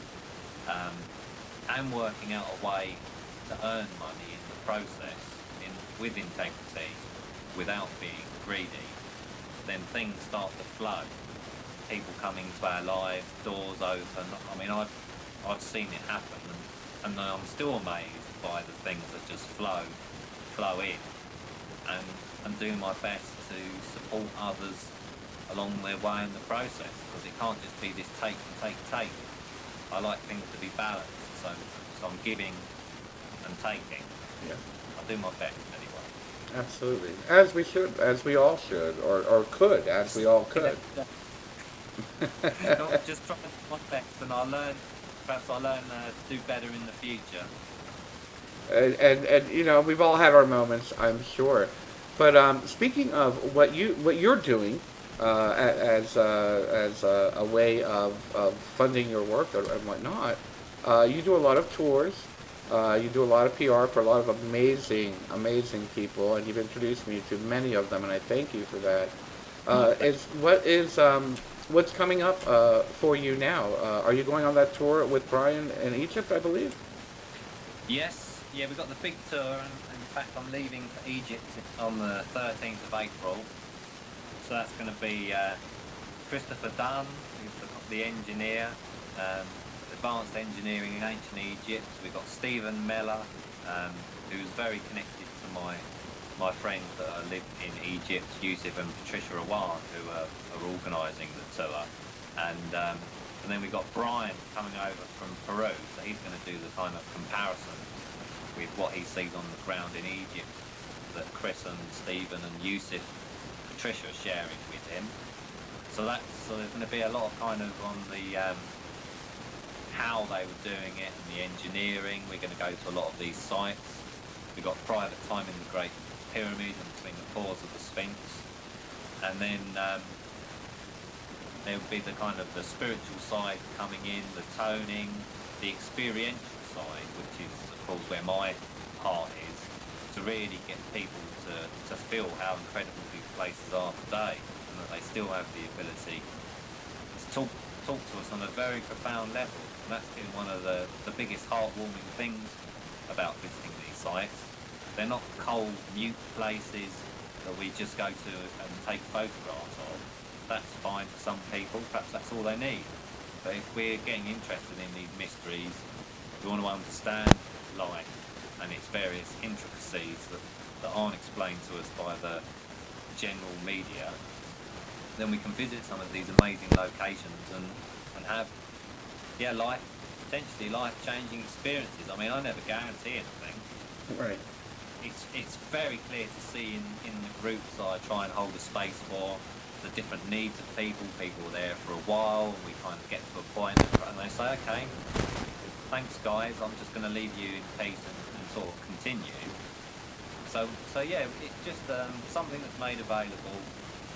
and working out a way to earn money in the process with integrity without being greedy, then things start to flow. People coming to our lives, doors open. I mean, I've seen it happen, and I'm still amazed by the things that just flow in, and do my best to support others along their way in the process, because it can't just be this take. I like things to be balanced, so I'm giving and taking. Yeah. I do my best anyway. Absolutely. As we should, as we all should, or could, as we all could. Not just trying to do my best, and perhaps I'll learn to do better in the future. And you know, we've all had our moments, I'm sure. But speaking of what you're doing as a way of funding your work and whatnot, you do a lot of tours. You do a lot of PR for a lot of amazing people, and you've introduced me to many of them, and I thank you for that. What's coming up for you now? Are you going on that tour with Brian in Egypt, I believe? Yes, yeah, we've got the big tour, and in fact I'm leaving for Egypt on the 13th of April. So that's going to be Christopher Dunn, who's the engineer, advanced engineering in ancient Egypt. We've got Stephen Meller, who's very connected to my friends that live in Egypt, Yusuf and Patricia Awan, who are organising the tour. And then we've got Brian coming over from Peru, so he's going to do the kind of comparison with what he sees on the ground in Egypt that Chris and Stephen and Yusuf, Patricia are sharing with him. So there's going to be a lot of kind of on the how they were doing it and the engineering. We're going to go to a lot of these sites. We've got private time in the Great Pyramid and between the paws of the Sphinx. And then there will be the kind of the spiritual side coming in, the toning, the experiential side, which is of course where my heart is, to really get people to feel how incredible these places are today, and that they still have the ability to talk to us on a very profound level. And that's been one of the biggest heartwarming things about visiting these sites. They're not cold, mute places that we just go to and take photographs of. That's fine for some people, perhaps that's all they need. But if we're getting interested in these mysteries, we want to understand life and its various intricacies that aren't explained to us by the general media, then we can visit some of these amazing locations and have potentially life-changing experiences. I mean, I never guarantee anything. Right. It's very clear to see in the groups that I try and hold a space for, the different needs of people. People are there for a while, and we kind of get to a point and they say, okay, thanks guys, I'm just going to leave you in peace and sort of continue. So yeah, it's just something that's made available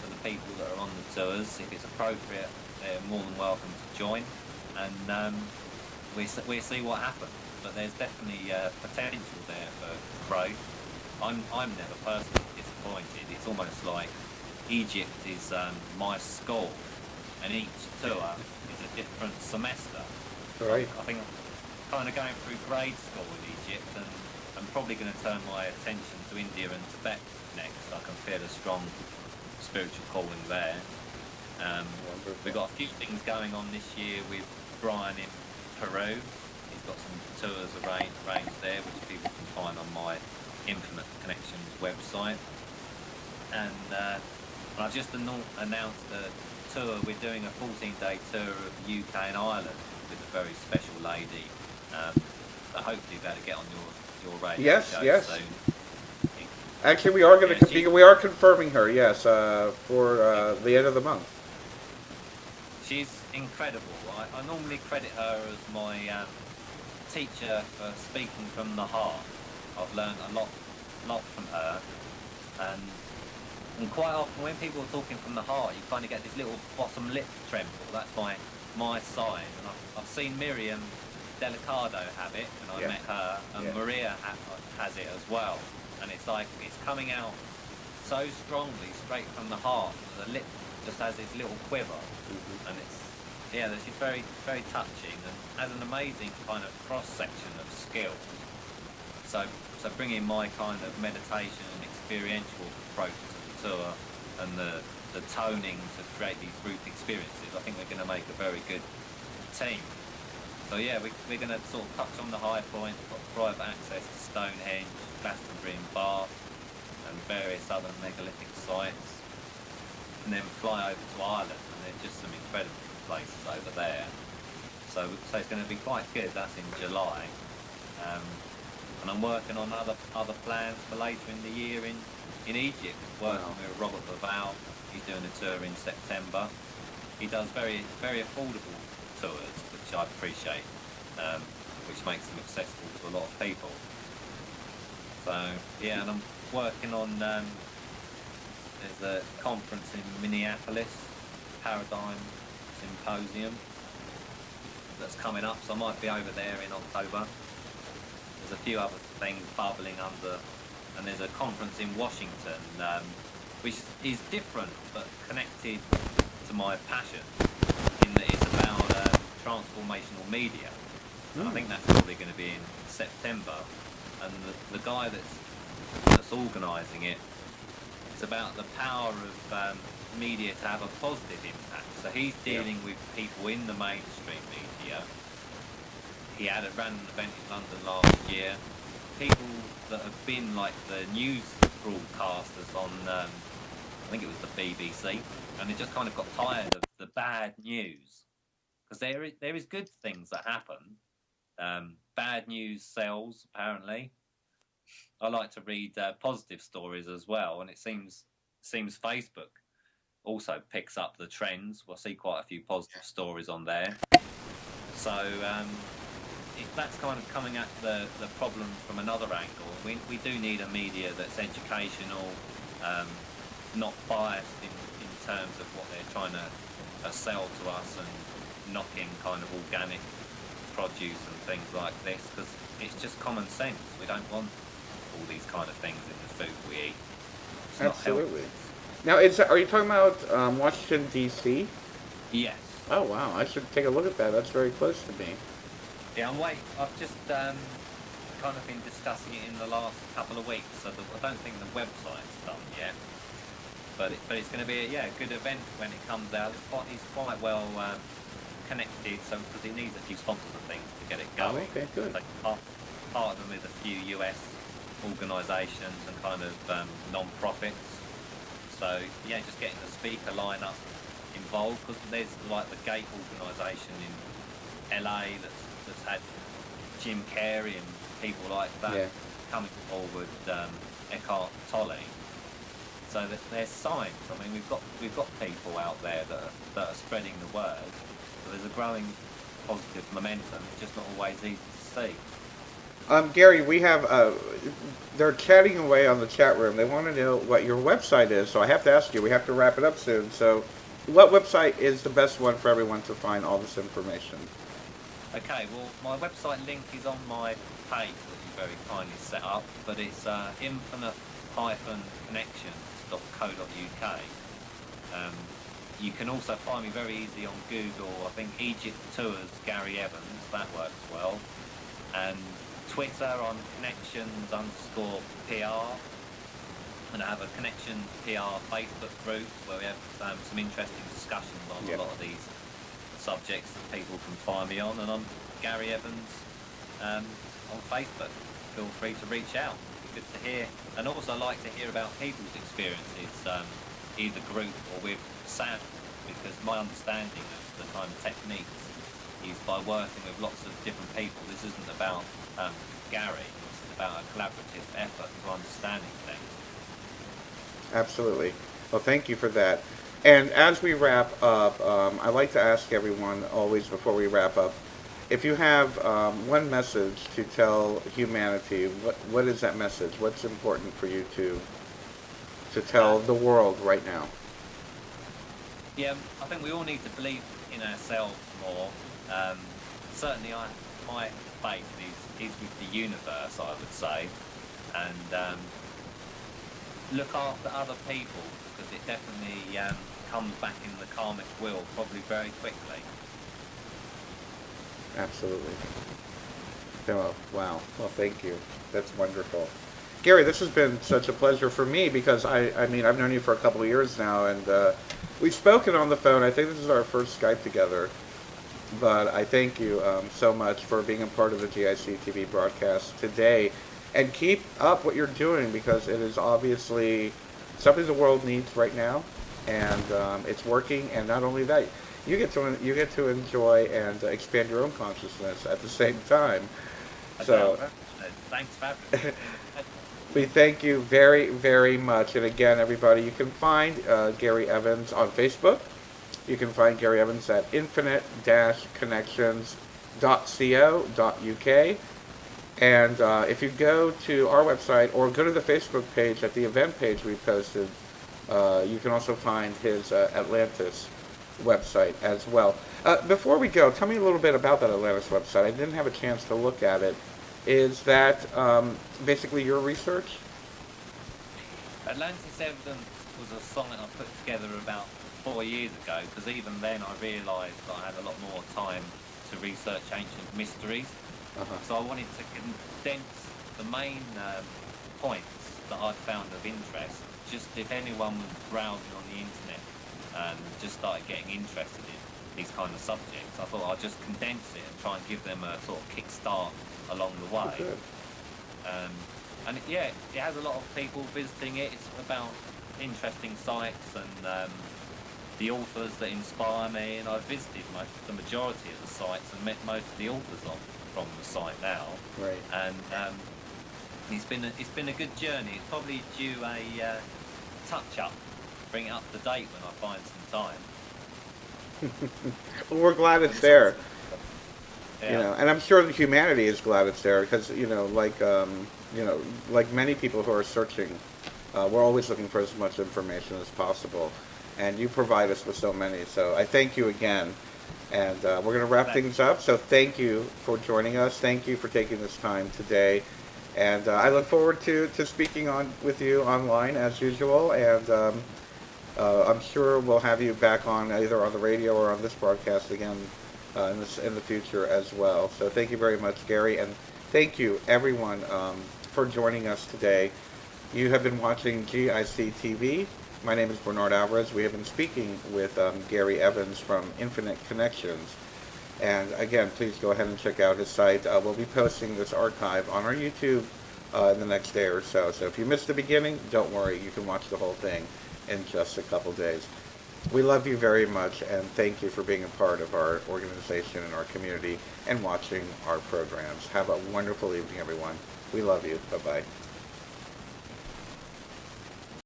for the people that are on the tours. If it's appropriate, they're more than welcome to join, and we see what happens. But there's definitely potential there for growth. I'm never personally disappointed. It's almost like Egypt is my school, and each tour is a different semester. Right. I think I'm kind of going through grade school in Egypt, and I'm probably going to turn my attention to India and Tibet next. I can feel a strong spiritual calling there. We've got a few things going on this year with Brian in Peru. He's got some tours arranged there, which people can find on my Infinite Connections website. And I've just announced a tour. We're doing a 14-day tour of the UK and Ireland with a very special lady. So hopefully that'll get on your radio show soon. Actually, we are going to we are confirming her. Yes, for the end of the month. She's incredible. I normally credit her as my teacher for speaking from the heart. I've learned a lot from her, and quite often when people are talking from the heart, you kind of get this little bottom lip tremble. That's my sign. And I've seen Miriam Delicado have it, and I met her, and Maria has it as well. And it's like it's coming out so strongly, straight from the heart. The lip just has this little quiver, and she's very, very touching, and has an amazing kind of cross section of skills. So bringing my kind of meditation and experiential approach to the tour, and the toning to create these group experiences, I think we're going to make a very good team. So we're going to sort of touch on the high points, got private access to Stonehenge, Glastonbury and Bath, and various other megalithic sites, and then fly over to Ireland, and there's just some incredible places over there. So it's going to be quite good. That's in July, and I'm working on other plans for later in the year in Egypt. Working with Robert Laval. He's doing a tour in September. He does very, very affordable tours, which I appreciate, which makes them accessible to a lot of people. So and I'm working on there's a conference in Minneapolis, Paradigm Symposium, that's coming up, so I might be over there in October. There's a few other things bubbling under, and there's a conference in Washington, which is different but connected to my passion, in that it's about transformational media. I think that's probably going to be in September, and the guy that's organising it, it's about the power of media to have a positive impact. So he's dealing with people in the mainstream media. He ran an event in London last year. People that have been like the news broadcasters on, I think it was the BBC, and they just kind of got tired of the bad news, because there is good things that happen. Bad news sells, apparently. I like to read positive stories as well, and it seems Facebook also picks up the trends. We'll see quite a few positive stories on there. So that's kind of coming at the problem from another angle. We do need a media that's educational, not biased in terms of what they're trying to sell to us, and knocking kind of organic produce and things like this, because it's just common sense. We don't want all these kind of things in the food we eat. It's absolutely. Now, are you talking about Washington, D.C.? Yes. Oh, wow. I should take a look at that. That's very close to me. Yeah, I've just kind of been discussing it in the last couple of weeks, so I don't think the website's done yet. But it's going to be a good event when it comes out. It's quite well connected, so because it needs a few sponsors and things to get it going. Oh, okay, good. So partner with a few US organisations and kind of non-profits. So just getting the speaker lineup involved, because there's like the Gate organisation in LA that's had Jim Carrey and people like that coming forward, Eckhart Tolle. So there's signs. I mean, we've got people out there that are spreading the word. So there's a growing positive momentum. It's just not always easy to see. Gary, we have, they're chatting away on the chat room. They want to know what your website is, so I have to ask you. We have to wrap it up soon. So what website is the best one for everyone to find all this information? Okay, well, my website link is on my page that you very kindly set up, but it's infinite-connections.co.uk. You can also find me very easily on Google. I think Egypt Tours Gary Evans, that works well. And Twitter on connections_PR. And I have a Connections PR Facebook group where we have some interesting discussions on a lot of these subjects that people can find me on. And I'm Gary Evans on Facebook. Feel free to reach out. It'd be good to hear. And also I like to hear about people's experiences, either group or with sound, because my understanding of the kind of techniques is by working with lots of different people. This isn't about Gary, it's about a collaborative effort for understanding things. Absolutely. Well, thank you for that. And as we wrap up, I like to ask everyone always before we wrap up, if you have one message to tell humanity, what is that message? What's important for you to tell the world right now? Yeah, I think we all need to believe in ourselves more. Certainly, my faith is with the universe, I would say, and look after other people, because it definitely comes back in the karmic wheel probably very quickly. Absolutely. Oh, wow. Well, thank you. That's wonderful. Gary, this has been such a pleasure for me because I mean, I've known you for a couple of years now, and we've spoken on the phone. I think this is our first Skype together. But I thank you so much for being a part of the GIC TV broadcast today. And keep up what you're doing, because it is obviously something the world needs right now. And it's working. And not only that, you get to enjoy and expand your own consciousness at the same time. So thanks for having me. we thank you very, very much. And again, everybody, you can find Gary Evans on Facebook. You can find Gary Evans at infinite-connections.co.uk. And if you go to our website or go to the Facebook page at the event page we posted, you can also find his Atlantis website as well. Before we go, tell me a little bit about that Atlantis website. I didn't have a chance to look at it. Is that basically your research? Atlantis Evidence was a song that I put together about 4 years ago, because even then I realised that I had a lot more time to research ancient mysteries. So I wanted to condense the main points that I found of interest. Just if anyone was browsing on the internet and just started getting interested in these kind of subjects, I thought I'd just condense it and try and give them a sort of kickstart along the way. And it has a lot of people visiting it. It's about interesting sites and the authors that inspire me, and I've visited the majority of the sites and met most of the authors from the site now. Right. And it's been a good journey. It's probably due a touch up, bring it up to date when I find some time. Well, we're glad it's there. Yeah. You know, and I'm sure that humanity is glad it's there, because like many people who are searching, we're always looking for as much information as possible, and you provide us with so many. So I thank you again, and we're going to wrap things up. So thank you for joining us. Thank you for taking this time today, and I look forward to speaking with you online as usual. And I'm sure we'll have you back on either on the radio or on this broadcast again in the future as well. So thank you very much, Gary, and thank you everyone for joining us today. You have been watching GIC TV. My name is Bernard Alvarez. We have been speaking with Gary Evans from Infinite Connections. And again, please go ahead and check out his site. We'll be posting this archive on our YouTube in the next day or so. So if you missed the beginning, don't worry. You can watch the whole thing in just a couple days. We love you very much, and thank you for being a part of our organization and our community and watching our programs. Have a wonderful evening, everyone. We love you. Bye-bye.